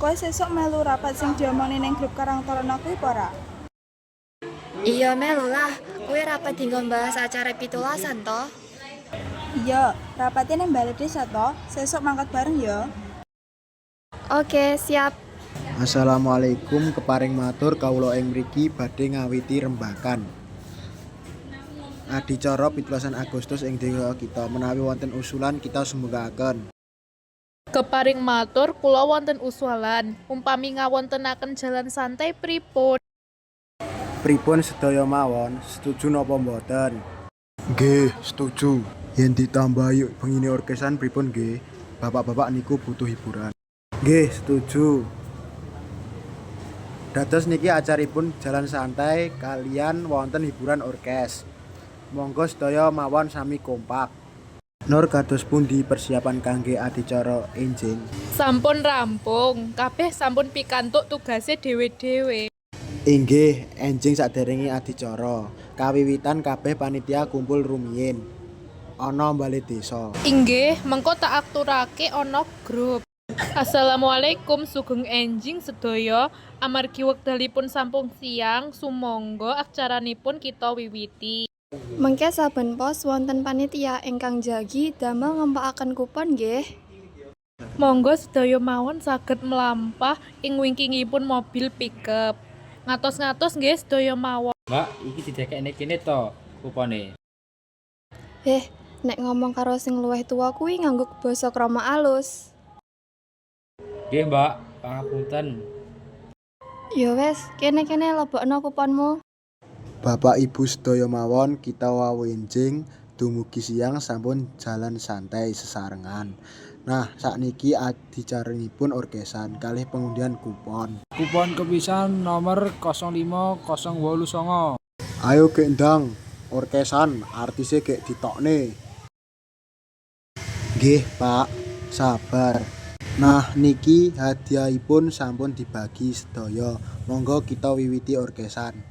Kowe sesuk melu rapat sing diomongin ning grup Karang Taruna kuwi apa ora? Iya melu lah, kue rapat dinggo bahas acara pitulasan toh. Iya, rapatnya ning Balai Desa to. Sesuk mangkat bareng ya. Oke, siap. Assalamualaikum, keparing matur kawula ing mriki badhe ngawiti rembakan adicara 17 Agustus ing desa kita. Menawi wonten usulan kita sembungaken. Keparing matur kula wonten usulan, umpami ngawontenaken jalan santai pripun? Pripun sedaya mawon, setuju napa mboten? Nggih, setuju. Yen ditambahi bengine orkesan pripun nggih? Bapak-bapak niku butuh hiburan. Nggih, setuju. Dados niki acaripun jalan santai kalian wonten hiburan orkes. Monggo sedaya mawon sami kompak. Nur kados pundi persiapan kangge adicara enjing? Sampun rampung, kabeh sampun pikantuk tugase dhewe-dhewe. Inggih, enjing saderenge adicara. Kawiwitan kabeh panitia kumpul rumiyin ana Balai Desa. Inggih, mengko tak aturake ana grup. Assalamualaikum sugeng enjing sedaya, amargi wekdalipun sampun siang, sumangga acaranipun kita wiwiti. Mengke saben pos wonten panitia ingkang jagi damel ngempakaken kupon nggih. Monggo sedaya mawon saged mlampah ing wingkingipun mobil pickup. Ngatos-ngatos nggih sedaya mawon. Mbak, iki didekekne kene to kupone. Nek ngomong karo sing luwih tuwa kuwi nganggo basa krama alus. Nggih, Mbak, pangapunten. Ya wes, kene-kene lebokno kuponmu. Bapak Ibu sedaya mawon kita wau enjing dumugi siang sampun jalan santai sesarengan. Nah, sakniki adicaranipun orkesan kalih pengundian kupon. Kupon kepisan nomor 05089. Ayo gendang orkesan artise gek ditokne. Nggih, Pak. Sabar. Nah, niki hadiahipun sampun dibagi sedaya. Monggo kita wiwiti orkesan.